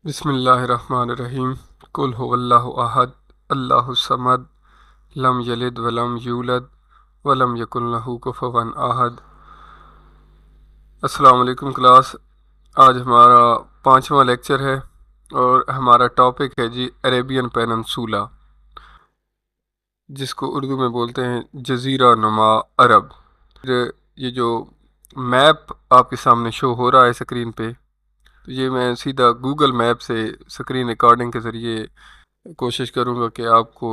بسم اللہ الرحمن الرحیم۔ قل هو اللہ احد اللہ الصمد لم یلد ولم یولد ولم یکن لہ کفوا احد۔ السلام علیکم کلاس، آج ہمارا 5واں لیکچر ہے اور ہمارا ٹاپک ہے جی عریبین پیننسولا، جس کو اردو میں بولتے ہیں جزیرہ نما عرب۔ یہ جو میپ آپ کے سامنے شو ہو رہا ہے اسکرین پہ، یہ میں سیدھا گوگل میپ سے اسکرین ریکارڈنگ کے ذریعے کوشش کروں گا کہ آپ کو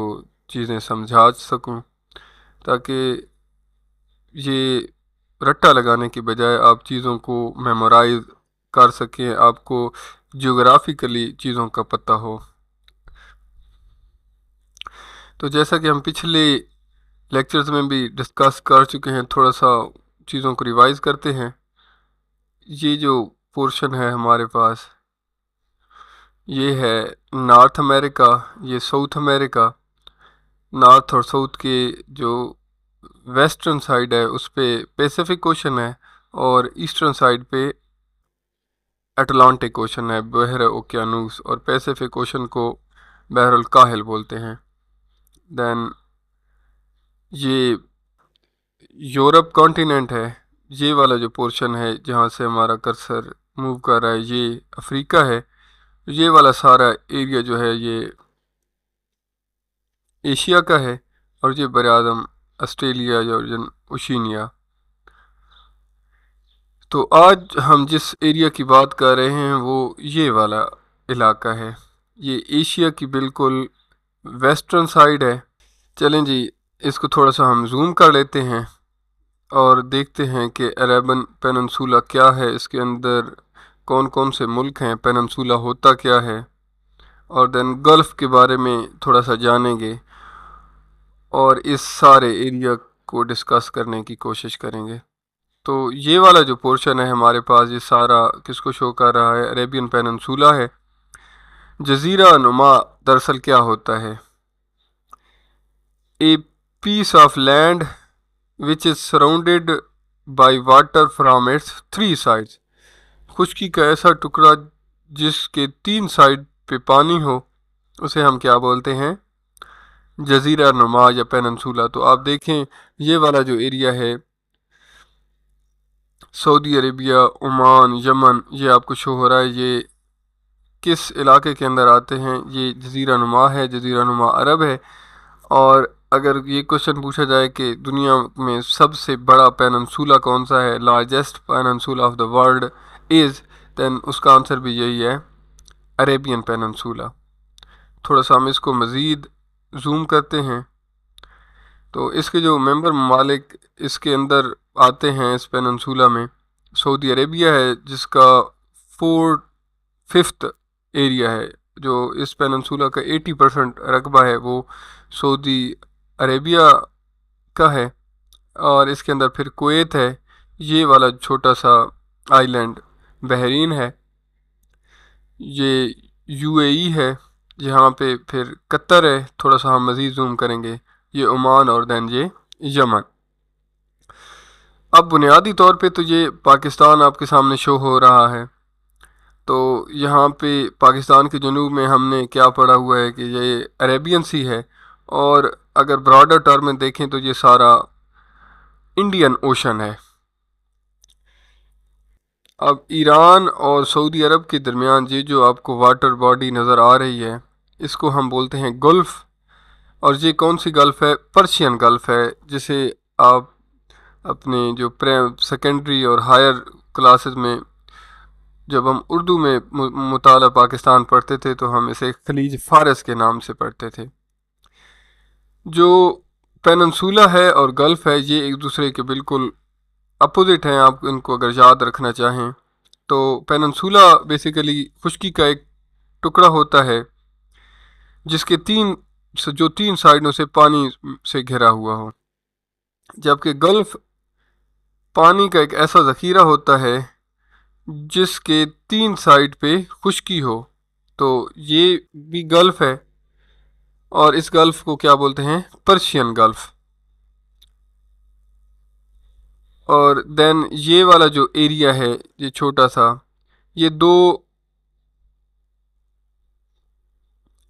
چیزیں سمجھا سکوں، تاکہ یہ رٹا لگانے کی بجائے آپ چیزوں کو میمورائز کر سکیں، آپ کو جیوگرافیکلی چیزوں کا پتہ ہو۔ تو جیسا کہ ہم پچھلے لیکچرز میں بھی ڈسکس کر چکے ہیں، تھوڑا سا چیزوں کو ریوائز کرتے ہیں۔ یہ جو پورشن ہے ہمارے پاس، یہ ہے نارتھ امریکہ، یہ ساؤتھ امریکہ۔ نارتھ اور ساؤتھ کے جو ویسٹرن سائڈ ہے اس پہ پیسیفک اوشن ہے، اور ایسٹرن سائڈ پہ اٹلانٹک اوشن ہے، بحر اوقیانوس، اور پیسیفک اوشن کو بحر الکاہل بولتے ہیں۔ دین یہ یورپ کانٹیننٹ ہے، یہ والا جو پورشن ہے جہاں سے ہمارا کرسر موو کر رہا ہے، یہ افریقہ ہے۔ یہ والا سارا ایریا جو ہے یہ ایشیا کا ہے، اور یہ براعظم آسٹریلیا یا اوشینیا۔ تو آج ہم جس ایریا کی بات کر رہے ہیں وہ یہ والا علاقہ ہے، یہ ایشیا کی بالکل ویسٹرن سائڈ ہے۔ چلیں جی، اس کو تھوڑا سا ہم زوم کر لیتے ہیں اور دیکھتے ہیں کہ عریبین پیننسولا کیا ہے، اس کے اندر کون کون سے ملک ہیں، پیننسولا ہوتا کیا ہے، اور دین گلف کے بارے میں تھوڑا سا جانیں گے، اور اس سارے ایریا کو ڈسکس کرنے کی کوشش کریں گے۔ تو یہ والا جو پورشن ہے ہمارے پاس، یہ سارا کس کو شو کر رہا ہے؟ عریبین پیننسولا ہے۔ جزیرہ نما دراصل کیا ہوتا ہے؟ A piece of land which is surrounded by water from its three sides۔ خشکی کا ایسا ٹکڑا جس کے 3 سائڈ پہ پانی ہو، اسے ہم کیا بولتے ہیں؟ جزیرہ نما یا پیننسولا۔ تو آپ دیکھیں یہ والا جو ایریا ہے، سعودی عربیہ، عمان، یمن، یہ آپ کو شو ہو رہا ہے، یہ کس علاقے کے اندر آتے ہیں؟ یہ جزیرہ نما ہے، جزیرہ نما عرب ہے۔ اور اگر یہ کوشچن پوچھا جائے کہ دنیا میں سب سے بڑا پیننسولا کون سا ہے، largest peninsula of the world is, then اس کا آنسر بھی یہی ہے، عریبین پیننسولا۔ تھوڑا سا ہم اس کو مزید زوم کرتے ہیں، تو اس کے جو ممبر ممالک اس کے اندر آتے ہیں اس پیننسولا میں، سعودی عربیہ ہے جس کا 4/5 ایریا ہے، جو اس پیننسولا کا 80% رقبہ ہے وہ سعودی عربیہ کا ہے۔ اور اس کے اندر پھر کویت ہے، یہ والا چھوٹا سا آئی لینڈ بحرین ہے، یہ یو اے ای ہے، جہاں پہ پھر قطر ہے، تھوڑا سا ہم مزید زوم کریں گے، یہ عمان، اور دین یہ یمن۔ اب بنیادی طور پہ تو یہ پاکستان آپ کے سامنے شو ہو رہا ہے۔ تو یہاں پہ پاکستان کے جنوب میں ہم نے کیا پڑھا ہوا ہے کہ یہ عریبین سی ہے، اور اگر براڈر ٹرم میں دیکھیں تو یہ سارا انڈین اوشن ہے۔ اب ایران اور سعودی عرب کے درمیان یہ جو آپ کو واٹر باڈی نظر آ رہی ہے، اس کو ہم بولتے ہیں گلف، اور یہ کون سی گلف ہے؟ پرشین گلف ہے، جسے آپ اپنے جو سیکنڈری اور ہائر کلاسز میں جب ہم اردو میں مطالعہ پاکستان پڑھتے تھے تو ہم اسے خلیج فارس کے نام سے پڑھتے تھے۔ جو پیننسولا ہے اور گلف ہے، یہ ایک دوسرے کے بالکل اپوزٹ ہیں، آپ ان کو اگر یاد رکھنا چاہیں تو۔ پیننسولا بیسیکلی خشکی کا ایک ٹکڑا ہوتا ہے جس کے جو 3 سائڈوں سے پانی سے گھرا ہوا ہو، جبکہ گلف پانی کا ایک ایسا ذخیرہ ہوتا ہے جس کے 3 سائڈ پہ خشکی ہو۔ تو یہ بھی گلف ہے، اور اس گلف کو کیا بولتے ہیں؟ Persian golf. اور دین یہ والا جو ایریا ہے، یہ چھوٹا سا، یہ 2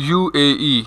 UAE,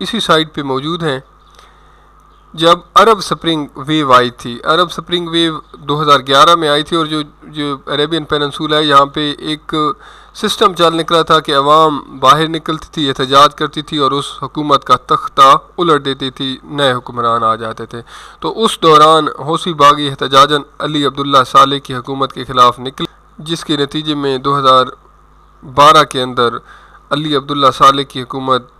اسی سائٹ پہ موجود ہیں جب عرب سپرنگ ویو آئی تھی. عرب سپرنگ ویو 2011 میں آئی تھی، اور جو عربین پیننسولا ہے یہاں پہ ایک سسٹم چل نکلا تھا کہ عوام باہر نکلتی تھی، احتجاج کرتی تھی اور اس حکومت کا تختہ الٹ دیتی تھی، نئے حکمران آ جاتے تھے. تو اس دوران حوثی باغی احتجاجاً علی عبداللہ صالح کی حکومت کے خلاف نکلے، جس کے نتیجے میں 2012 کے اندر علی عبداللہ صالح کی حکومت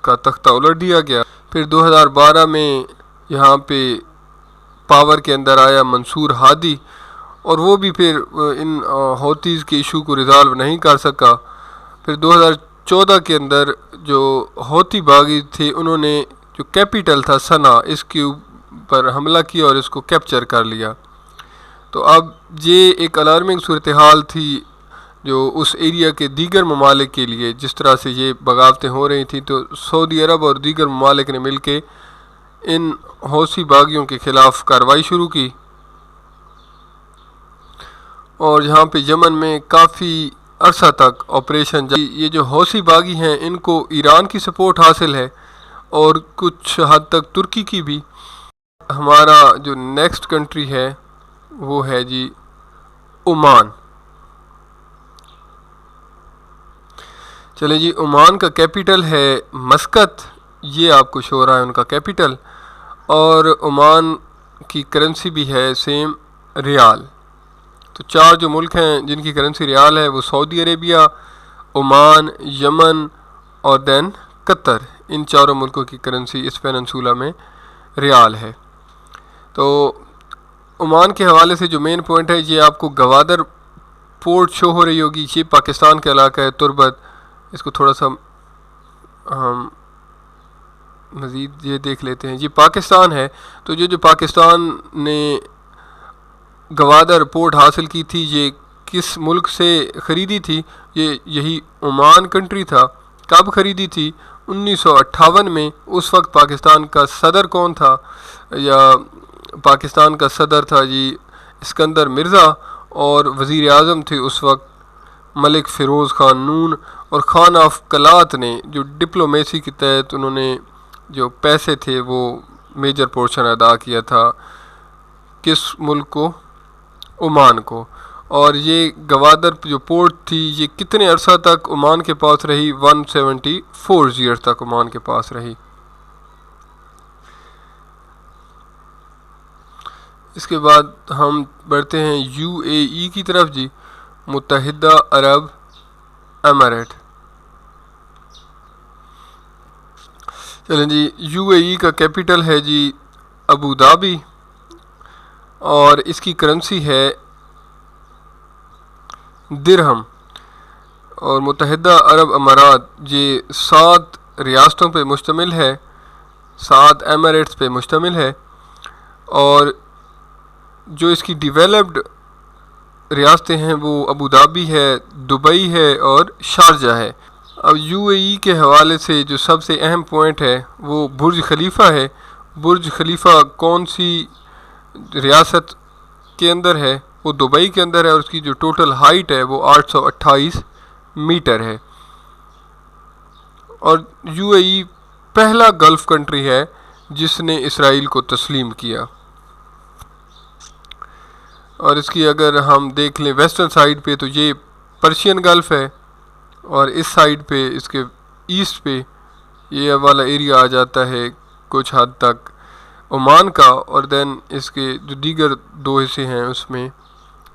کا تختہ الٹ دیا گیا. پھر 2012 میں یہاں پہ پاور کے اندر آیا منصور ہادی، اور وہ بھی پھر ان ہوتیز کے ایشو کو ریزالو نہیں کر سکا. پھر 2014 کے اندر جو ہوتی باغی تھے انہوں نے جو کیپٹل تھا سنا، اس کے اوپر حملہ کیا اور اس کو کیپچر کر لیا. تو اب یہ ایک الارمنگ صورتحال تھی جو اس ایریا کے دیگر ممالک کے لیے، جس طرح سے یہ بغاوتیں ہو رہی تھیں. تو سعودی عرب اور دیگر ممالک نے مل کے ان حوثی باغیوں کے خلاف کارروائی شروع کی، اور یہاں پہ یمن میں کافی عرصہ تک آپریشن یہ جو حوثی باغی ہیں ان کو ایران کی سپورٹ حاصل ہے اور کچھ حد تک ترکی کی بھی. ہمارا جو نیکسٹ کنٹری ہے وہ ہے جی عمان. چلیں جی، عمان کا کیپٹل ہے مسقط، یہ آپ کو شو ہو رہا ہے ان کا کیپٹل، اور عمان کی کرنسی بھی ہے سیم ریال. تو چار جو ملک ہیں جن کی کرنسی ریال ہے وہ سعودی عربیہ، عمان، یمن اور دین قطر. ان چاروں ملکوں کی کرنسی اس پیننسولا میں ریال ہے. تو عمان کے حوالے سے جو مین پوائنٹ ہے، یہ آپ کو گوادر پورٹ شو ہو رہی ہوگی. یہ پاکستان کا علاقہ ہے تربت. اس کو تھوڑا سا ہم مزید یہ دیکھ لیتے ہیں. یہ پاکستان ہے. تو جو پاکستان نے گوادر پورٹ حاصل کی تھی، یہ کس ملک سے خریدی تھی؟ یہی عمان کنٹری تھا. کب خریدی تھی؟ 1958 میں. اس وقت پاکستان کا صدر کون تھا؟ یا پاکستان کا صدر تھا جی اسکندر مرزا، اور وزیر اعظم تھے اس وقت ملک فیروز خان نون. اور خان آف کلات نے جو ڈپلومیسی کے تحت انہوں نے جو پیسے تھے وہ میجر پورشن ادا کیا تھا کس ملک کو؟ عمان کو. اور یہ گوادر جو پورٹ تھی یہ کتنے عرصہ تک عمان کے پاس رہی؟ 174 ایئر تک عمان کے پاس رہی. اس کے بعد ہم بڑھتے ہیں یو اے ای کی طرف جی، متحدہ عرب امارات. چلیں جی، یو اے ای کا کیپٹل ہے جی ابو دھابی، اور اس کی کرنسی ہے درہم. اور متحدہ عرب امارات یہ 7 ریاستوں پہ مشتمل ہے، 7 ایمریٹس پہ مشتمل ہے. اور جو اس کی ڈیولپڈ ریاستیں ہیں وہ ابو دھابی ہے، دبئی ہے اور شارجہ ہے. اب یو اے ای کے حوالے سے جو سب سے اہم پوائنٹ ہے وہ برج خلیفہ ہے. برج خلیفہ کون سی ریاست کے اندر ہے؟ وہ دبئی کے اندر ہے، اور اس کی جو ٹوٹل ہائٹ ہے وہ 828 میٹر ہے. اور یو اے ای پہلا گلف کنٹری ہے جس نے اسرائیل کو تسلیم کیا. اور اس کی اگر ہم دیکھ لیں ویسٹرن سائڈ پہ تو یہ پرشین گلف ہے، اور اس سائڈ پہ اس کے ایسٹ پہ یہ والا ایریا آ جاتا ہے کچھ حد تک عمان کا، اور دین اس کے جو دیگر 2 حصے ہیں اس میں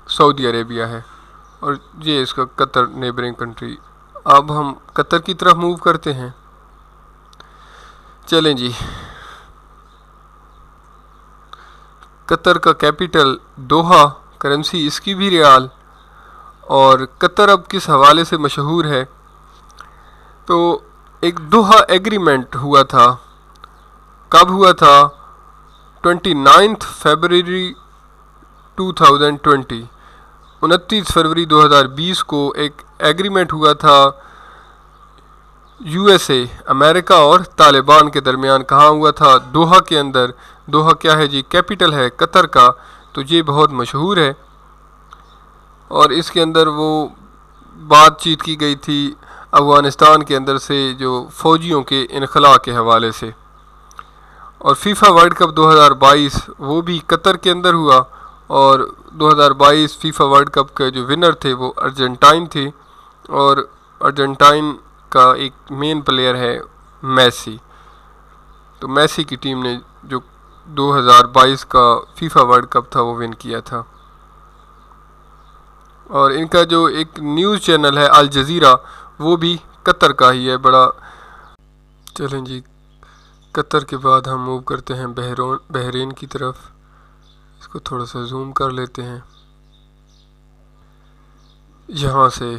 سعودی عربیہ ہے، اور یہ اس کا قطر نیبرنگ کنٹری. اب ہم قطر کی طرف موو کرتے ہیں. چلیں جی، قطر کا کیپٹل دوحہ، کرنسی اس کی بھی ریال. اور قطر اب کس حوالے سے مشہور ہے؟ تو ایک دوحہ ایگریمنٹ ہوا تھا. کب ہوا تھا؟ 29 فیبرری 2020، 29 فروری 2020 کو ایک ایگریمنٹ ہوا تھا یو ایس اے امریکہ اور طالبان کے درمیان. کہاں ہوا تھا؟ دوحہ کے اندر. دوحہ کیا ہے جی؟ کیپٹل ہے قطر کا. تو یہ بہت مشہور ہے، اور اس کے اندر وہ بات چیت کی گئی تھی افغانستان کے اندر سے جو فوجیوں کے انخلاء کے حوالے سے۔ اور فیفا ورلڈ کپ 2022 وہ بھی قطر کے اندر ہوا، اور 2022 فیفا ورلڈ کپ کے جو ونر تھے وہ ارجنٹائن تھے، اور ارجنٹائن کا ایک مین پلیئر ہے میسی۔ تو میسی کی ٹیم نے جو 2022 کا فیفا ورلڈ کپ تھا وہ ون کیا تھا۔ اور ان کا جو ایک نیوز چینل ہے الجزیرہ وہ بھی قطر کا ہی ہے بڑا۔ چلیں جی، قطر کے بعد ہم موو کرتے ہیں بحرین کی طرف۔ اس کو تھوڑا سا زوم کر لیتے ہیں۔ یہاں سے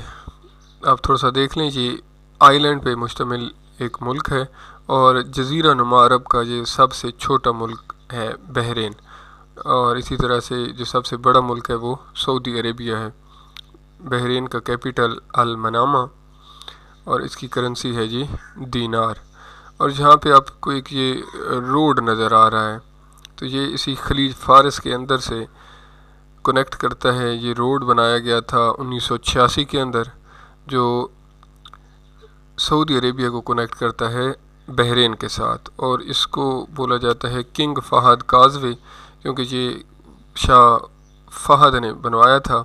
آپ تھوڑا سا دیکھ لیں، یہ آئی لینڈ پہ مشتمل ایک ملک ہے، اور جزیرہ نما عرب کا یہ سب سے چھوٹا ملک ہے بحرین، اور اسی طرح سے جو سب سے بڑا ملک ہے وہ سعودی عربیہ ہے۔ بحرین کا کیپٹل المنامہ، اور اس کی کرنسی ہے جی دینار۔ اور جہاں پہ آپ کو ایک یہ روڈ نظر آ رہا ہے، تو یہ اسی خلیج فارس کے اندر سے کنیکٹ کرتا ہے۔ یہ روڈ بنایا گیا تھا 1986 کے اندر، جو سعودی عربیہ کو کنیکٹ کرتا ہے بحرین کے ساتھ، اور اس کو بولا جاتا ہے کنگ فہد کازوے، کیونکہ یہ شاہ فہد نے بنوایا تھا،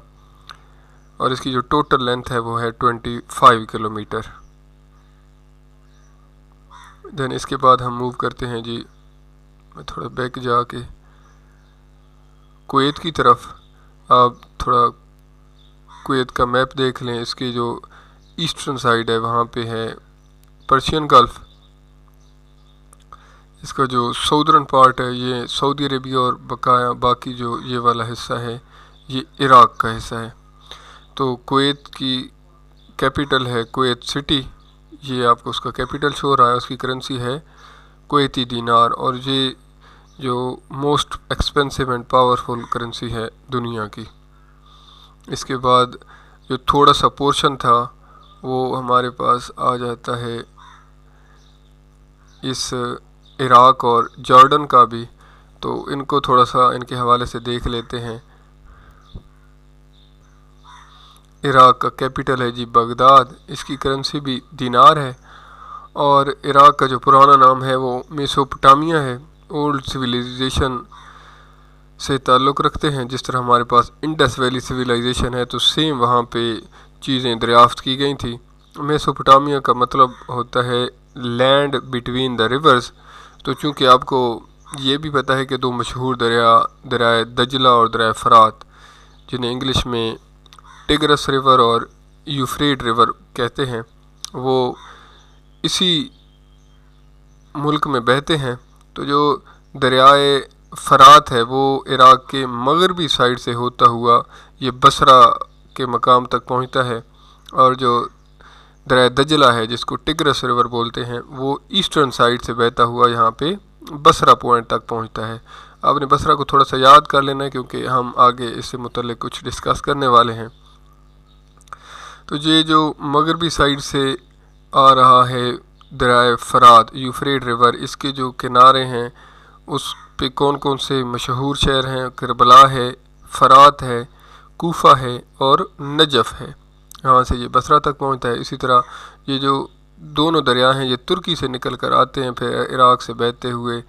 اور اس کی جو ٹوٹل لینتھ ہے وہ ہے 25 کلومیٹر۔ دین اس کے بعد ہم موو کرتے ہیں جی، میں تھوڑا بیک جا کے کویت کی طرف۔ آپ تھوڑا کویت کا میپ دیکھ لیں، اس کی جو ایسٹرن سائڈ ہے وہاں پہ ہے پرشین گلف۔ اس کا جو ساؤدرن پارٹ ہے یہ سعودی عربیہ، اور بقایا باقی جو یہ والا حصہ ہے یہ عراق کا حصہ ہے۔ تو کویت کی کیپٹل ہے کویت سٹی، یہ آپ کو اس کا کیپٹل شو ہو رہا ہے، اس کی کرنسی ہے کویتی دینار، اور یہ جو most expensive and powerful currency ہے دنیا کی۔ اس کے بعد جو تھوڑا سا پورشن تھا وہ ہمارے پاس آ جاتا ہے اس عراق اور جارڈن کا بھی، تو ان کو تھوڑا سا ان کے حوالے سے دیکھ لیتے ہیں۔ عراق کا کیپٹل ہے جی بغداد، اس کی کرنسی بھی دینار ہے، اور عراق کا جو پرانا نام ہے وہ میسوپٹامیہ ہے، اولڈ سویلائزیشن سے تعلق رکھتے ہیں۔ جس طرح ہمارے پاس انڈس ویلی سویلائزیشن ہے تو سیم وہاں پہ چیزیں دریافت کی گئی تھیں۔ میسوپٹامیہ کا مطلب ہوتا ہے لینڈ بٹوین دا ریورز، تو چونکہ آپ کو یہ بھی پتہ ہے کہ دو مشہور دریائے دجلہ اور دریائے فرات، جنہیں انگلش میں ٹیگرس ریور اور یوفریٹ ریور کہتے ہیں، وہ اسی ملک میں بہتے ہیں۔ تو جو دریائے فرات ہے وہ عراق کے مغربی سائڈ سے ہوتا ہوا یہ بصرہ کے مقام تک پہنچتا ہے، اور جو دریائے دجلہ ہے جس کو ٹیگرس ریور بولتے ہیں وہ ایسٹرن سائڈ سے بہتا ہوا یہاں پہ بصرہ پوائنٹ تک پہنچتا ہے۔ آپ نے بصرہ کو تھوڑا سا یاد کر لینا ہے کیونکہ ہم آگے اس سے متعلق کچھ ڈسکس کرنے والے ہیں۔ تو یہ جو مغربی سائڈ سے آ رہا ہے دریائے فرات یوفریٹ ریور، اس کے جو کنارے ہیں اس پہ کون کون سے مشہور شہر ہیں؟ کربلا ہے، فرات ہے، کوفہ ہے، اور نجف ہے۔ یہاں سے یہ بصرہ تک پہنچتا ہے۔ اسی طرح یہ جو دونوں دریا ہیں یہ ترکی سے نکل کر آتے ہیں، پھر عراق سے بہتے ہوئے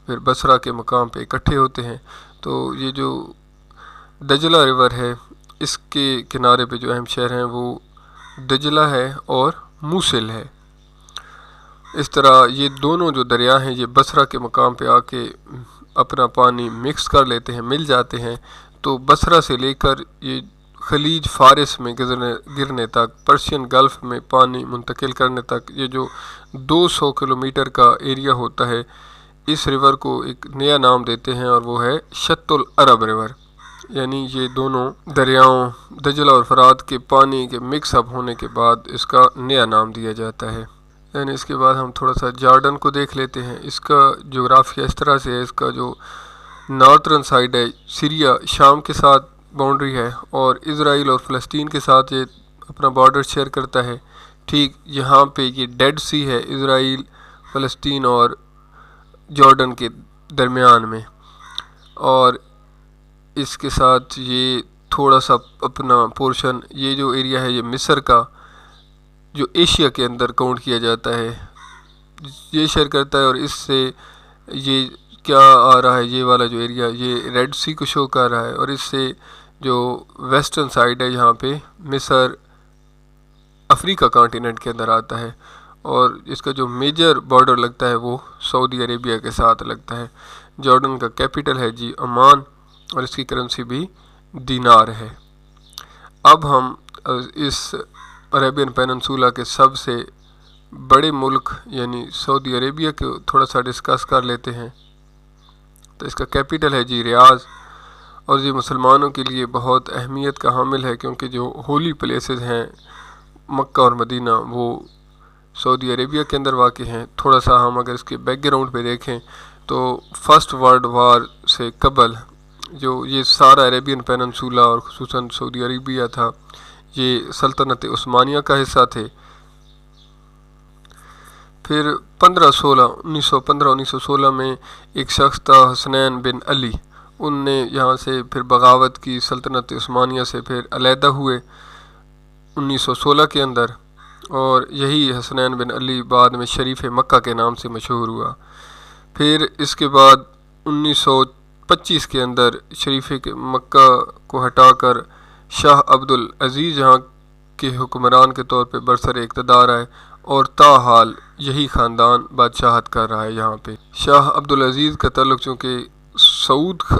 پھر بصرہ کے مقام پہ اکٹھے ہوتے ہیں۔ تو یہ جو دجلہ ریور ہے اس کے کنارے پہ جو اہم شہر ہیں وہ دجلہ ہے اور موصل ہے۔ اس طرح یہ دونوں جو دریا ہیں یہ بصرہ کے مقام پہ آ کے اپنا پانی مکس کر لیتے ہیں، مل جاتے ہیں، تو بصرہ سے لے کر یہ خلیج فارس میں گرنے تک، پرشین گلف میں پانی منتقل کرنے تک، یہ جو 200 کلومیٹر کا ایریا ہوتا ہے، اس ریور کو ایک نیا نام دیتے ہیں اور وہ ہے شط العرب ریور، یعنی یہ دونوں دریاؤں دجلہ اور فرات کے پانی کے مکس اپ ہونے کے بعد اس کا نیا نام دیا جاتا ہے۔ یعنی اس کے بعد ہم تھوڑا سا جارڈن کو دیکھ لیتے ہیں۔ اس کا جغرافیہ اس طرح سے ہے، اس کا جو نارتھرن سائڈ ہے سیریا شام کے ساتھ باؤنڈری ہے، اور اسرائیل اور فلسطین کے ساتھ یہ اپنا بارڈر شیئر کرتا ہے۔ ٹھیک یہاں پہ یہ ڈیڈ سی ہے اسرائیل، فلسطین اور جارڈن کے درمیان میں، اور اس کے ساتھ یہ تھوڑا سا اپنا پورشن، یہ جو ایریا ہے یہ مصر کا جو ایشیا کے اندر کاؤنٹ کیا جاتا ہے، یہ شیئر کرتا ہے، اور اس سے یہ کیا آ رہا ہے، یہ والا جو ایریا یہ ریڈ سی کو شو کر رہا ہے، اور اس سے جو ویسٹرن سائڈ ہے یہاں پہ مصر افریقہ کانٹیننٹ کے اندر آتا ہے، اور اس کا جو میجر بارڈر لگتا ہے وہ سعودی عربیہ کے ساتھ لگتا ہے۔ جارڈن کا کیپٹل ہے جی عمان، اور اس کی کرنسی بھی دینار ہے۔ اب ہم اس عربین پیننسولا کے سب سے بڑے ملک یعنی سعودی عربیہ کو تھوڑا سا ڈسکس کر لیتے ہیں۔ تو اس کا کیپٹل ہے جی ریاض، اور یہ مسلمانوں کے لیے بہت اہمیت کا حامل ہے، کیونکہ جو ہولی پلیسز ہیں مکہ اور مدینہ وہ سعودی عربیہ کے اندر واقع ہیں۔ تھوڑا سا ہم اگر اس کے بیک گراؤنڈ پہ دیکھیں تو فرسٹ ورلڈ وار سے قبل جو یہ سارا عربین پیننسولا اور خصوصاً سعودی عربیہ تھا، یہ سلطنت عثمانیہ کا حصہ تھے۔ پھر 1916 میں ایک شخص تھا حسنین بن علی، ان نے یہاں سے پھر بغاوت کی، سلطنت عثمانیہ سے پھر علیحدہ ہوئے 1916 کے اندر، اور یہی حسنین بن علی بعد میں شریف مکہ کے نام سے مشہور ہوا۔ پھر اس کے بعد 1925 کے اندر شریف مکہ کو ہٹا کر شاہ عبدالعزیز یہاں کے حکمران کے طور پہ برسر اقتدار آئے، اور تاحال یہی خاندان بادشاہت کر رہا ہے یہاں پہ۔ شاہ عبدالعزیز کا تعلق چونکہ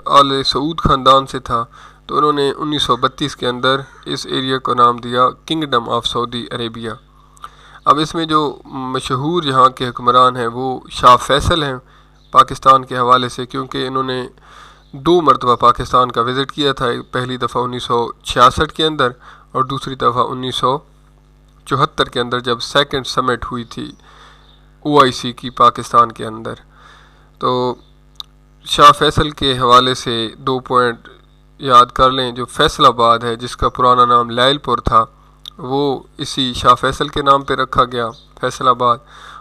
آل سعود خاندان سے تھا، تو انہوں نے 1932 کے اندر اس ایریا کو نام دیا کنگڈم آف سعودی عربیہ۔ اب اس میں جو مشہور یہاں کے حکمران ہیں وہ شاہ فیصل ہیں پاکستان کے حوالے سے، کیونکہ انہوں نے 2 مرتبہ پاکستان کا وزٹ کیا تھا، پہلی دفعہ 1966 کے اندر اور دوسری دفعہ 1974 کے اندر جب سیکنڈ سمٹ ہوئی تھی OIC کی پاکستان کے اندر۔ تو شاہ فیصل کے حوالے سے 2 پوائنٹ یاد کر لیں۔ جو فیصل آباد ہے جس کا پرانا نام لیل پور تھا، وہ اسی شاہ فیصل کے نام پہ رکھا گیا فیصل آباد،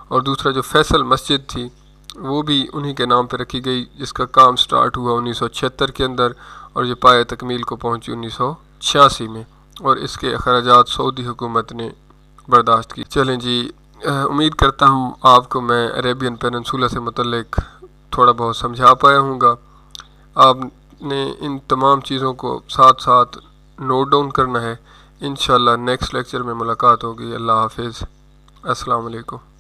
اور دوسرا جو فیصل مسجد تھی وہ بھی انہی کے نام پہ رکھی گئی، جس کا کام سٹارٹ ہوا 1976 کے اندر، اور یہ پائے تکمیل کو پہنچی 1986 میں، اور اس کے اخراجات سعودی حکومت نے برداشت کی۔ چلیں جی، امید کرتا ہوں آپ کو میں عربین پیننسولا سے متعلق تھوڑا بہت سمجھا پایا ہوں گا۔ آپ نے ان تمام چیزوں کو ساتھ ساتھ نوٹ ڈاؤن کرنا ہے۔ انشاءاللہ نیکسٹ لیکچر میں ملاقات ہوگی۔ اللہ حافظ، السلام علیکم۔